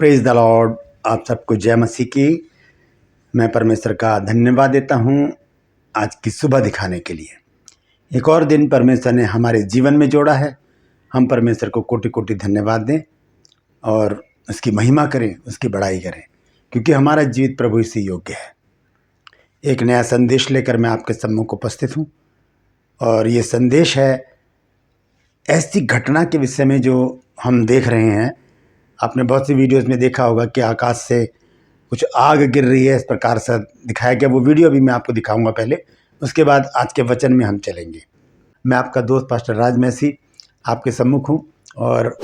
Praise the Lord. आप सबको जय मसीह की। मैं परमेश्वर का धन्यवाद देता हूँ आज की सुबह दिखाने के लिए। एक और दिन परमेश्वर ने हमारे जीवन में जोड़ा है। हम परमेश्वर को कोटि कोटि धन्यवाद दें और उसकी महिमा करें, उसकी बड़ाई करें, क्योंकि हमारा जीवित प्रभु इसी योग्य है। एक नया संदेश लेकर मैं आपके सम्मुख उपस्थित हूँ और ये संदेश है ऐसी घटना के विषय में जो हम देख रहे हैं। आपने बहुत सी वीडियोस में देखा होगा कि आकाश से कुछ आग गिर रही है, इस प्रकार से दिखाया गया। वो वीडियो भी मैं आपको दिखाऊंगा पहले, उसके बाद आज के वचन में हम चलेंगे। मैं आपका दोस्त पास्टर राज मैसी आपके सम्मुख हूँ और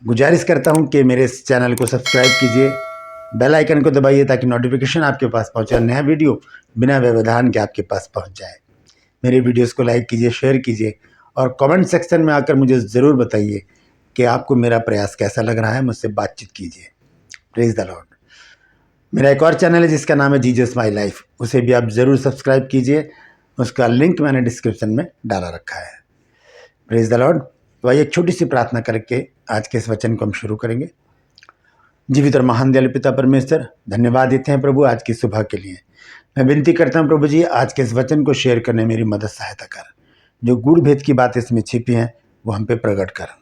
गुजारिश करता हूँ कि मेरे इस चैनल को सब्सक्राइब कीजिए, बेल आइकन को दबाइए ताकि नोटिफिकेशन आपके पास पहुँचे, नया वीडियो बिना व्यवधान के आपके पास पहुँच जाए। मेरे वीडियोज़ को लाइक कीजिए, शेयर कीजिए और कमेंट सेक्शन में आकर मुझे ज़रूर बताइए कि आपको मेरा प्रयास कैसा लग रहा है। मुझसे बातचीत कीजिए। Praise the Lord. मेरा एक और चैनल है जिसका नाम है जीसस माई लाइफ, उसे भी आप ज़रूर सब्सक्राइब कीजिए। उसका लिंक मैंने डिस्क्रिप्शन में डाला रखा है। Praise the Lord. तो आइए एक छोटी सी प्रार्थना करके आज के इस वचन को हम शुरू करेंगे। जीवित और महान दयालु पिता परमेश्वर, धन्यवाद देते हैं प्रभु आज की सुबह के लिए। मैं विनती करता हूँ प्रभु जी, आज के इस वचन को शेयर करने मेरी मदद सहायता कर। जो गूढ़ भेद की बातें इसमें छिपी हैं वो हम पे प्रकट कर।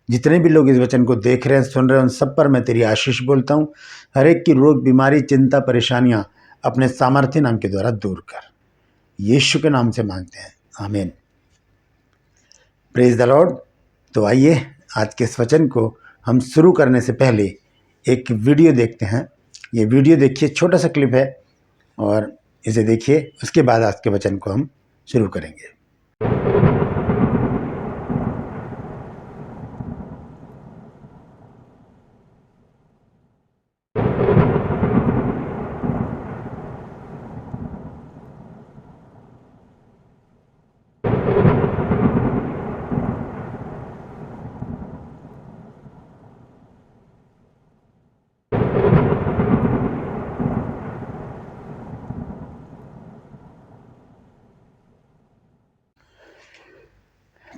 जितने भी लोग इस वचन को देख रहे हैं, सुन रहे हैं, उन सब पर मैं तेरी आशीष बोलता हूँ। हर एक की रोग, बीमारी, चिंता, परेशानियां अपने सामर्थ्य नाम के द्वारा दूर कर। यीशु के नाम से मांगते हैं, आमीन। Praise the Lord. तो आइए आज के इस वचन को हम शुरू करने से पहले एक वीडियो देखते हैं। ये वीडियो देखिए, छोटा सा क्लिप है और इसे देखिए, उसके बाद आज के वचन को हम शुरू करेंगे।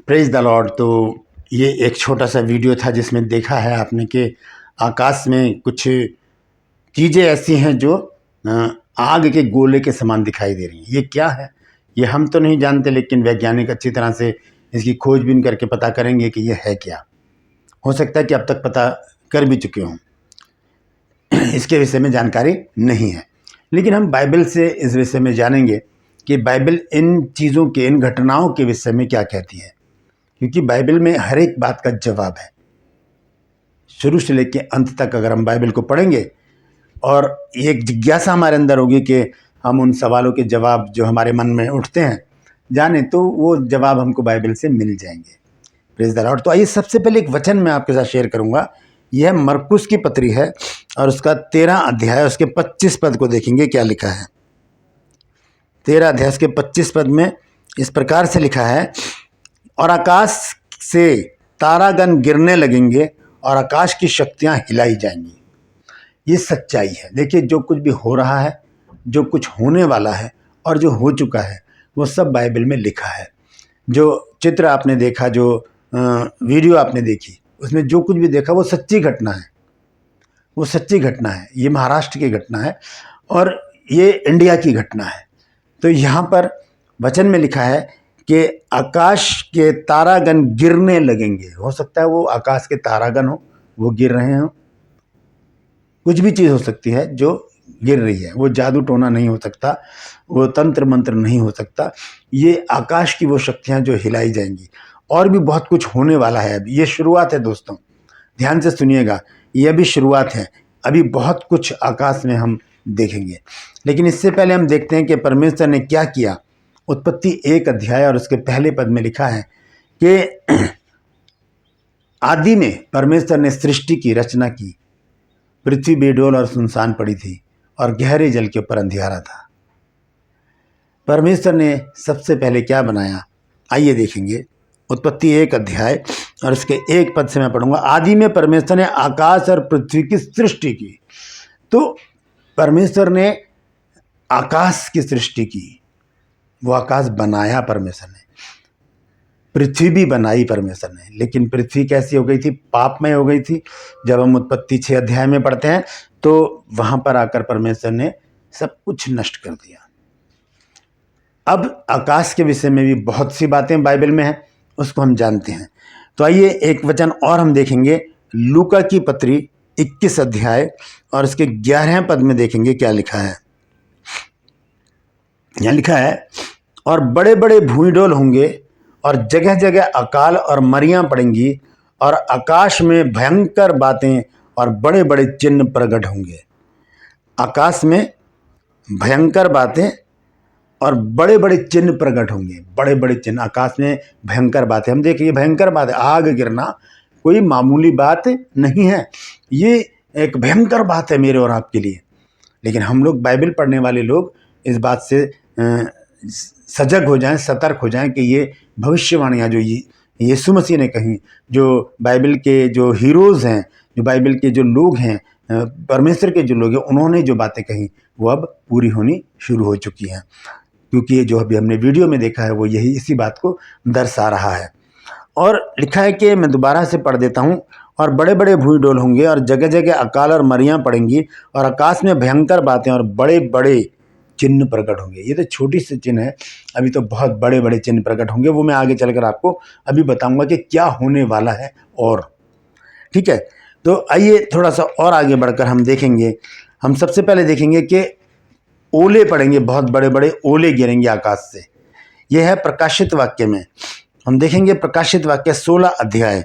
Praise the Lord. तो ये एक छोटा सा वीडियो था जिसमें देखा है आपने कि आकाश में कुछ चीज़ें ऐसी हैं जो आग के गोले के समान दिखाई दे रही हैं। ये क्या है ये हम तो नहीं जानते, लेकिन वैज्ञानिक अच्छी तरह से इसकी खोजबीन करके पता करेंगे कि ये है क्या। हो सकता है कि अब तक पता कर भी चुके हों, इसके विषय में जानकारी नहीं है, लेकिन हम बाइबल से इस विषय में जानेंगे कि बाइबल इन चीज़ों के, इन घटनाओं के विषय में क्या कहती है। क्योंकि बाइबल में हर एक बात का जवाब है। शुरू से लेकर अंत तक अगर हम बाइबल को पढ़ेंगे और एक जिज्ञासा हमारे अंदर होगी कि हम उन सवालों के जवाब जो हमारे मन में उठते हैं जाने, तो वो जवाब हमको बाइबल से मिल जाएंगे। Praise the Lord. तो आइए सबसे पहले एक वचन मैं आपके साथ शेयर करूंगा। यह मरकुस की पत्री है और उसका 13 अध्याय, उसके 25 पद को देखेंगे क्या लिखा है। 13 अध्याय के 25 पद में इस प्रकार से लिखा है, और आकाश से तारागण गिरने लगेंगे और आकाश की शक्तियां हिलाई जाएंगी। ये सच्चाई है। देखिए, जो कुछ भी हो रहा है, जो कुछ होने वाला है और जो हो चुका है, वो सब बाइबल में लिखा है। जो चित्र आपने देखा, जो वीडियो आपने देखी, उसमें जो कुछ भी देखा वो सच्ची घटना है। वो सच्ची घटना है। ये महाराष्ट्र की घटना है और ये इंडिया की घटना है। तो यहाँ पर वचन में लिखा है कि आकाश के तारागण गिरने लगेंगे। हो सकता है वो आकाश के तारागण हो, वो गिर रहे हों। कुछ भी चीज़ हो सकती है जो गिर रही है। वो जादू टोना नहीं हो सकता, वो तंत्र मंत्र नहीं हो सकता। ये आकाश की वो शक्तियाँ जो हिलाई जाएंगी। और भी बहुत कुछ होने वाला है। अभी ये शुरुआत है दोस्तों, ध्यान से सुनिएगा। ये अभी शुरुआत है, अभी बहुत कुछ आकाश में हम देखेंगे। लेकिन इससे पहले हम देखते हैं कि परमेश्वर ने क्या किया। उत्पत्ति 1 अध्याय और उसके पहले पद में लिखा है कि आदि में परमेश्वर ने सृष्टि की रचना की। पृथ्वी बेडोल और सुनसान पड़ी थी और गहरे जल के ऊपर अंधियारा था। परमेश्वर ने सबसे पहले क्या बनाया, आइए देखेंगे। उत्पत्ति 1 अध्याय और उसके 1 पद से मैं पढ़ूंगा। आदि में परमेश्वर ने आकाश और पृथ्वी की सृष्टि की। तो परमेश्वर ने आकाश की सृष्टि की, वो आकाश बनाया परमेश्वर ने। पृथ्वी भी बनाई परमेश्वर ने, लेकिन पृथ्वी कैसी हो गई थी? पापमय हो गई थी। जब हम उत्पत्ति 6 अध्याय में पढ़ते हैं तो वहां पर आकर परमेश्वर ने सब कुछ नष्ट कर दिया। अब आकाश के विषय में भी बहुत सी बातें बाइबल में हैं, उसको हम जानते हैं। तो आइए एक वचन और हम देखेंगे, लूका की पत्री 21 अध्याय और उसके 11वें पद में देखेंगे क्या लिखा है। यहाँ लिखा है, और बड़े बड़े भूमिडोल होंगे और जगह जगह अकाल और मरियां पड़ेंगी और आकाश में भयंकर बातें और बड़े बड़े चिन्ह प्रकट होंगे। आकाश में भयंकर बातें और बड़े बड़े चिन्ह प्रकट होंगे। बड़े बड़े चिन्ह, आकाश में भयंकर बातें, हम देखिए भयंकर बात है। आग गिरना कोई मामूली बात नहीं है, ये एक भयंकर बात है मेरे और आपके लिए। लेकिन हम लोग बाइबल पढ़ने वाले लोग इस बात से सजग हो जाएं, सतर्क हो जाएं कि ये भविष्यवाणियाँ जो यीशु मसीह ने कही, जो बाइबल के जो हीरोज़ हैं, जो बाइबल के जो लोग हैं, परमेश्वर के जो लोग हैं, उन्होंने जो बातें कही वो अब पूरी होनी शुरू हो चुकी हैं। क्योंकि ये जो अभी हमने वीडियो में देखा है वो यही इसी बात को दर्शा रहा है। और लिखा है कि मैं दोबारा से पढ़ देता हूँ, और बड़े बड़े भूमिडोल होंगे और जगह जगह अकाल और मरियां पड़ेंगी और आकाश में भयंकर बातें और बड़े बड़े चिन्ह प्रकट होंगे। ये तो छोटी सी चिन्ह है, अभी तो बहुत बड़े बड़े चिन्ह प्रकट होंगे, वो मैं आगे चलकर आपको अभी बताऊंगा कि क्या होने वाला है। और ठीक है, तो आइए थोड़ा सा और आगे बढ़कर हम देखेंगे। हम सबसे पहले देखेंगे कि ओले पड़ेंगे, बहुत बड़े बड़े ओले गिरेंगे आकाश से। यह है प्रकाशित वाक्य में। हम देखेंगे प्रकाशित वाक्य 16 अध्याय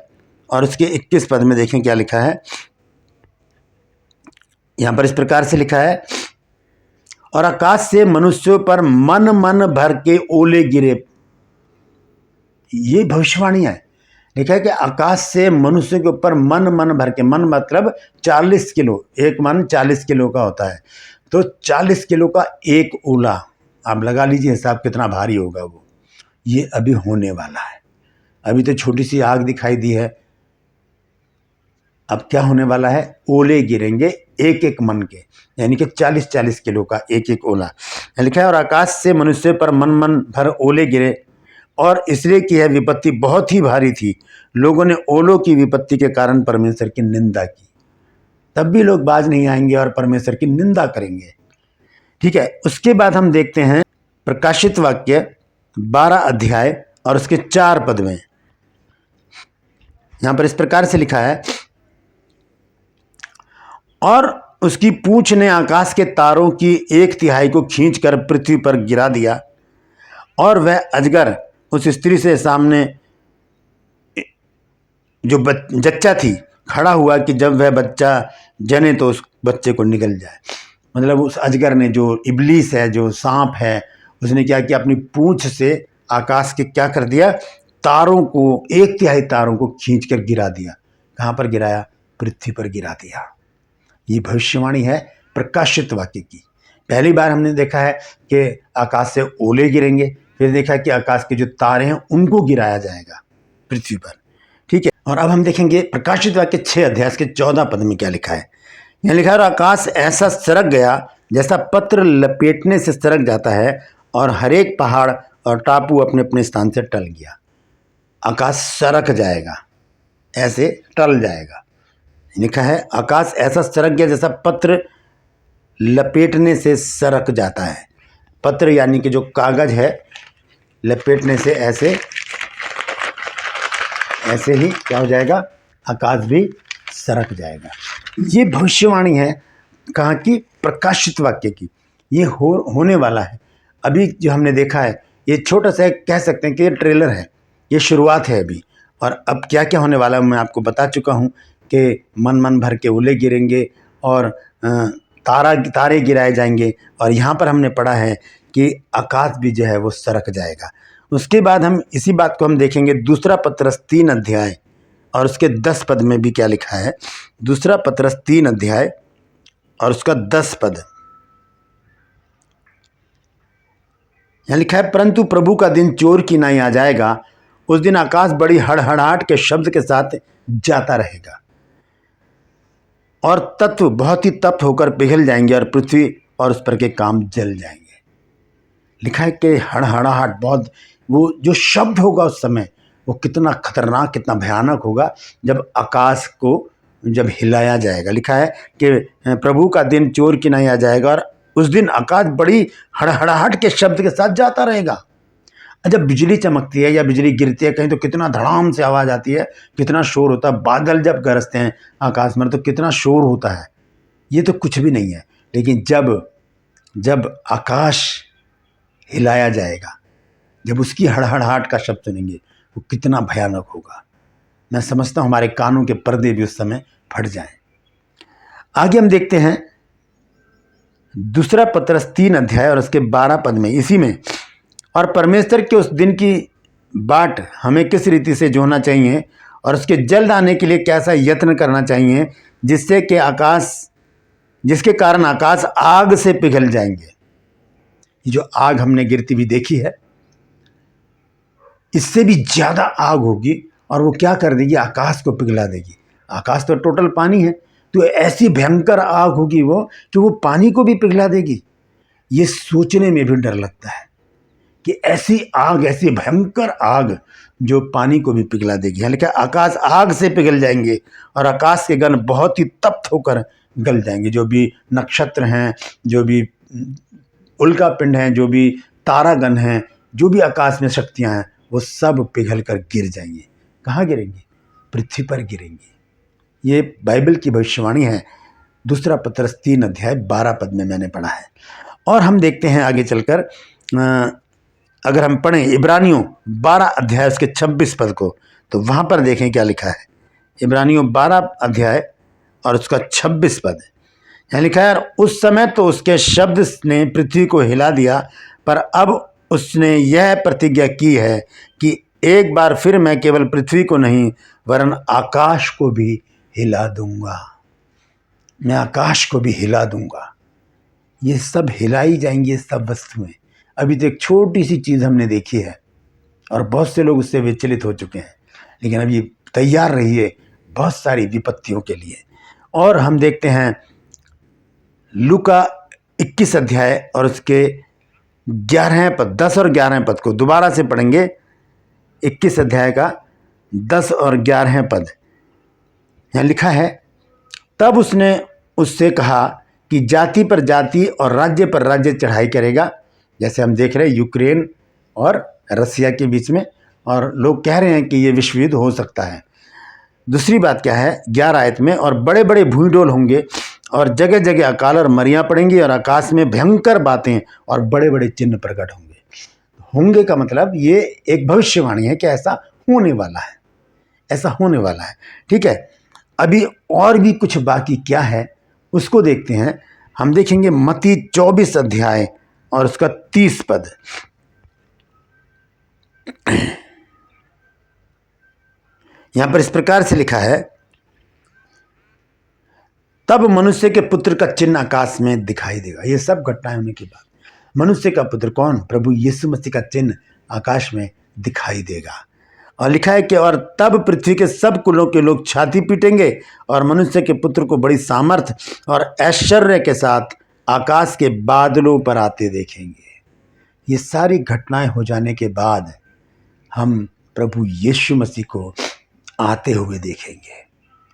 और उसके 21 पद में देखें क्या लिखा है। यहां पर इस प्रकार से लिखा है, और आकाश से मनुष्यों पर मन मन भर के ओले गिरे। ये भविष्यवाणी है। लिखा है कि आकाश से मनुष्य के ऊपर मन मन भर के, मन मतलब 40 किलो, एक मन 40 किलो का होता है, तो 40 किलो का एक ओला, आप लगा लीजिए हिसाब कितना भारी होगा वो। ये अभी होने वाला है। अभी तो छोटी सी आग दिखाई दी है, अब क्या होने वाला है? ओले गिरेंगे एक एक मन के, यानी कि 40-40 किलो का एक एक ओला। लिखा है, और आकाश से मनुष्य पर मन मन भर ओले गिरे, और इसलिए कि यह विपत्ति बहुत ही भारी थी। लोगों ने ओलों की विपत्ति के कारण परमेश्वर की निंदा की। तब भी लोग बाज नहीं आएंगे और परमेश्वर की निंदा करेंगे। ठीक है, उसके बाद हम देखते हैं प्रकाशित वाक्य 12 अध्याय और उसके 4 पद में। यहां पर इस प्रकार से लिखा है, और उसकी पूंछ ने आकाश के तारों की 1/3 को खींचकर पृथ्वी पर गिरा दिया, और वह अजगर उस स्त्री से सामने जो जच्चा थी खड़ा हुआ कि जब वह बच्चा जने तो उस बच्चे को निगल जाए। मतलब उस अजगर ने, जो इब्लीस है, जो सांप है, उसने क्या किया? अपनी पूंछ से आकाश के क्या कर दिया? तारों को, 1/3 तारों को खींचकर गिरा दिया। कहाँ पर गिराया? पृथ्वी पर गिरा दिया। ये भविष्यवाणी है प्रकाशित वाक्य की। पहली बार हमने देखा है कि आकाश से ओले गिरेंगे, फिर देखा कि आकाश के जो तारे हैं उनको गिराया जाएगा पृथ्वी पर। ठीक है, और अब हम देखेंगे प्रकाशित वाक्य 6 अध्याय के 14 पद में क्या लिखा है। यहाँ लिखा है, और आकाश ऐसा सरक गया जैसा पत्र लपेटने से सरक जाता है, और हर एक पहाड़ और टापू अपने अपने स्थान से टल गया। आकाश सरक जाएगा, ऐसे टल जाएगा। लिखा है, आकाश ऐसा सरक गया जैसा पत्र लपेटने से सरक जाता है। पत्र यानी कि जो कागज है, लपेटने से ऐसे ऐसे ही क्या हो जाएगा? आकाश भी सरक जाएगा। ये भविष्यवाणी है कहाँ की? प्रकाशित वाक्य की। ये होने वाला है। अभी जो हमने देखा है, ये छोटा सा कह सकते हैं कि ये ट्रेलर है, ये शुरुआत है अभी। और अब क्या क्या होने वाला है मैं आपको बता चुका हूँ कि मन मन भर के ओले गिरेंगे और तारे गिराए जाएंगे, और यहाँ पर हमने पढ़ा है कि आकाश भी जो है वो सरक जाएगा। उसके बाद हम इसी बात को हम देखेंगे दूसरा पत्रस 3 अध्याय और उसके 10 पद में भी क्या लिखा है। दूसरा पत्रस 3 अध्याय और उसका 10 पद, यहाँ लिखा है, परंतु प्रभु का दिन चोर की नाई आ जाएगा। उस दिन आकाश बड़ी हड़हड़ाहट के शब्द के साथ जाता रहेगा, और तत्व बहुत ही तप्त होकर पिघल जाएंगे, और पृथ्वी और उस पर के काम जल जाएंगे। लिखा है कि हड़हड़ाहट, बहुत वो जो शब्द होगा उस समय, वो कितना खतरनाक, कितना भयानक होगा जब आकाश को जब हिलाया जाएगा। लिखा है कि प्रभु का दिन चोर की नहीं आ जाएगा और उस दिन आकाश बड़ी हड़हड़ाहट के शब्द के साथ जाता रहेगा। जब बिजली चमकती है या बिजली गिरती है कहीं तो कितना धड़ाम से आवाज़ आती है, कितना शोर होता है। बादल जब गरजते हैं आकाश में तो कितना शोर होता है। ये तो कुछ भी नहीं है, लेकिन जब आकाश हिलाया जाएगा, जब उसकी हड़हड़ाहट का शब्द सुनेंगे, वो कितना भयानक होगा। मैं समझता हूँ हमारे कानों के पर्दे भी उस समय फट जाएं। आगे हम देखते हैं दूसरा पत्रस 3 अध्याय और उसके 12 पद में, इसी में, और परमेश्वर के उस दिन की बाट हमें किस रीति से जोना चाहिए और उसके जल्द आने के लिए कैसा यत्न करना चाहिए, जिसके कारण आकाश आग से पिघल जाएंगे। ये जो आग हमने गिरती हुई देखी है, इससे भी ज़्यादा आग होगी और वो क्या कर देगी, आकाश को पिघला देगी। आकाश तो टोटल पानी है, तो ऐसी भयंकर आग होगी वो कि वो पानी को भी पिघला देगी। ये सोचने में भी डर लगता है कि ऐसी आग, ऐसी भयंकर आग जो पानी को भी पिघला देगी। हालांकि आकाश आग से पिघल जाएंगे और आकाश के गण बहुत ही तप्त होकर गल जाएंगे। जो भी नक्षत्र हैं, जो भी उल्का पिंड हैं, जो भी तारागण हैं, जो भी आकाश में शक्तियां हैं, वो सब पिघल कर गिर जाएंगे। कहाँ गिरेंगे? पृथ्वी पर गिरेंगे। ये बाइबल की भविष्यवाणी है। दूसरा पत्रस 3 अध्याय 12 पद में मैंने पढ़ा है। और हम देखते हैं आगे चलकर, अगर हम पढ़ें इब्रानियों 12 अध्याय उसके 26 पद को, तो वहाँ पर देखें क्या लिखा है। इब्रानियों 12 अध्याय और उसका 26 पद, यहाँ लिखा है, उस समय तो उसके शब्द ने पृथ्वी को हिला दिया, पर अब उसने यह प्रतिज्ञा की है कि एक बार फिर मैं केवल पृथ्वी को नहीं वरन आकाश को भी हिला दूंगा। मैं आकाश को भी हिला दूंगा। ये सब हिलाई जाएंगी, ये सब वस्तुएं। अभी तो एक छोटी सी चीज़ हमने देखी है और बहुत से लोग उससे विचलित हो चुके हैं, लेकिन अभी तैयार रहिए बहुत सारी विपत्तियों के लिए। और हम देखते हैं लूका 21 अध्याय और उसके 11 पद, 10 और 11 पद को दोबारा से पढ़ेंगे। 21 अध्याय का 10 और 11 पद, यहाँ लिखा है, तब उसने उससे कहा कि जाति पर जाति और राज्य पर राज्य चढ़ाई करेगा। जैसे हम देख रहे हैं यूक्रेन और रसिया के बीच में, और लोग कह रहे हैं कि ये विश्व युद्ध हो सकता है। दूसरी बात क्या है 11 आयत में, और बड़े बड़े भूइंडोल होंगे और जगह जगह अकाल और मरियाँ पड़ेंगी और आकाश में भयंकर बातें और बड़े बड़े चिन्ह प्रकट होंगे का मतलब ये एक भविष्यवाणी है कि ऐसा होने वाला है, ऐसा होने वाला है। ठीक है, अभी और भी कुछ बाकी क्या है उसको देखते हैं। हम देखेंगे मत्ती 24 अध्याय और उसका 30 पद। यहां पर इस प्रकार से लिखा है, तब मनुष्य के पुत्र का चिन्ह आकाश में दिखाई देगा। ये सब घटनाएं होने के बाद मनुष्य का पुत्र कौन? प्रभु यीशु मसीह का चिन्ह आकाश में दिखाई देगा। और लिखा है कि और तब पृथ्वी के सब कुलों के लोग छाती पीटेंगे और मनुष्य के पुत्र को बड़ी सामर्थ और ऐश्वर्य के साथ आकाश के बादलों पर आते देखेंगे। ये सारी घटनाएं हो जाने के बाद हम प्रभु यीशु मसीह को आते हुए देखेंगे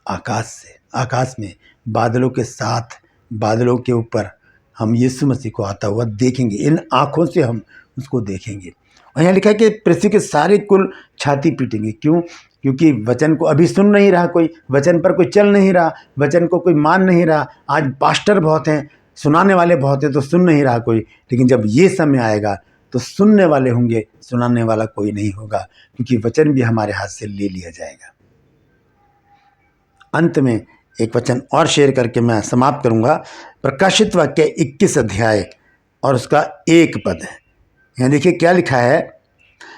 आकाश से, आकाश में बादलों के साथ, बादलों के ऊपर हम यीशु मसीह को आता हुआ देखेंगे। इन आँखों से हम उसको देखेंगे। और यहाँ लिखा है कि पृथ्वी के सारे कुल छाती पीटेंगे। क्यों? क्योंकि वचन को अभी सुन नहीं रहा कोई, वचन पर कोई चल नहीं रहा, वचन को कोई मान नहीं रहा। आज पास्टर बहुत हैं, सुनाने वाले बहुत हैं, तो सुन नहीं रहा कोई। लेकिन जब ये समय आएगा तो सुनने वाले होंगे, सुनाने वाला कोई नहीं होगा, क्योंकि वचन भी हमारे हाथ से ले लिया जाएगा। अंत में एक वचन और शेयर करके मैं समाप्त करूंगा। प्रकाशित वाक्य 21 अध्याय और उसका 1 पद है। यहाँ देखिए क्या लिखा है,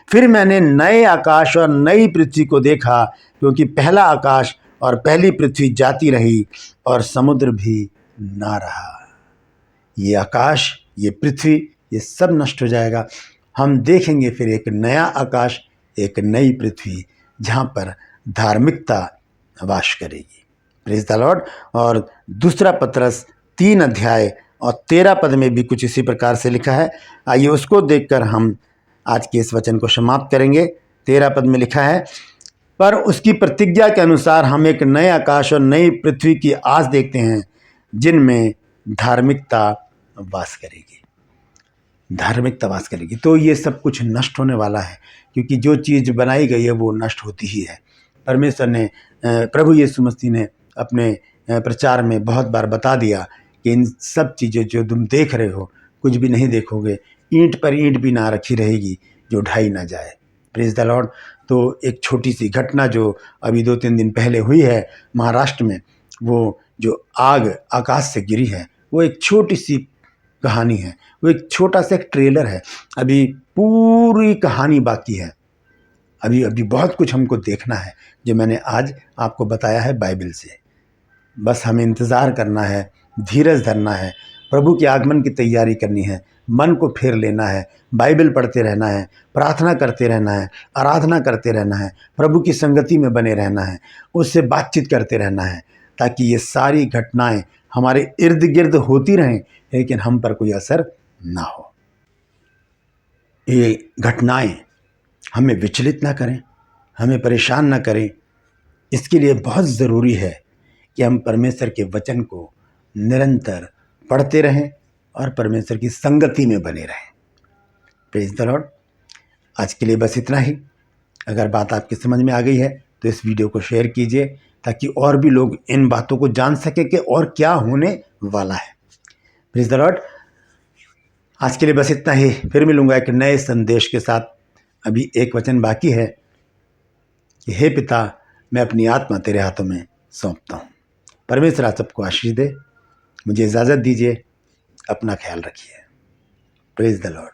फिर मैंने नए आकाश और नई पृथ्वी को देखा, क्योंकि पहला आकाश और पहली पृथ्वी जाती रही और समुद्र भी ना रहा। ये आकाश, ये पृथ्वी, ये सब नष्ट हो जाएगा। हम देखेंगे फिर एक नया आकाश, एक नई पृथ्वी, जहाँ पर धार्मिकता वास करेगी। Praise the Lord. और दूसरा पत्रस 3 अध्याय और 13 पद में भी कुछ इसी प्रकार से लिखा है। आइए उसको देखकर हम आज के इस वचन को समाप्त करेंगे। 13 पद में लिखा है, पर उसकी प्रतिज्ञा के अनुसार हम एक नए आकाश और नई पृथ्वी की आस देखते हैं जिनमें धार्मिकता वास करेगी। धार्मिकता वास करेगी। तो ये सब कुछ नष्ट होने वाला है, क्योंकि जो चीज़ बनाई गई है वो नष्ट होती ही है। परमेश्वर ने, प्रभु यीशु मसीह ने अपने प्रचार में बहुत बार बता दिया कि इन सब चीज़ें जो तुम देख रहे हो कुछ भी नहीं देखोगे, ईंट पर ईंट भी ना रखी रहेगी जो ढाई ना जाए। Praise the Lord. तो एक छोटी सी घटना जो अभी 2-3 दिन पहले हुई है महाराष्ट्र में, वो जो आग आकाश से गिरी है, वो एक छोटी सी कहानी है, वो एक छोटा सा एक ट्रेलर है। अभी पूरी कहानी बाकी है। अभी बहुत कुछ हमको देखना है जो मैंने आज आपको बताया है बाइबल से। बस हमें इंतज़ार करना है, धीरज धरना है, प्रभु के आगमन की तैयारी करनी है, मन को फेर लेना है, बाइबल पढ़ते रहना है, प्रार्थना करते रहना है, आराधना करते रहना है, प्रभु की संगति में बने रहना है, उससे बातचीत करते रहना है, ताकि ये सारी घटनाएं हमारे इर्द गिर्द होती रहें लेकिन हम पर कोई असर ना हो। ये घटनाएं हमें विचलित ना करें, हमें परेशान ना करें। इसके लिए बहुत ज़रूरी है कि हम परमेश्वर के वचन को निरंतर पढ़ते रहें और परमेश्वर की संगति में बने रहें। Praise the Lord. आज के लिए बस इतना ही। अगर बात आपकी समझ में आ गई है तो इस वीडियो को शेयर कीजिए, ताकि और भी लोग इन बातों को जान सके कि और क्या होने वाला है। Praise the Lord. आज के लिए बस इतना ही। फिर मिलूंगा एक नए संदेश के साथ। अभी एक वचन बाकी है कि हे पिता, मैं अपनी आत्मा तेरे हाथों में सौंपता हूँ। परमेश्वर आप सबको आशीष दे। मुझे इजाज़त दीजिए। अपना ख्याल रखिए। Praise the Lord.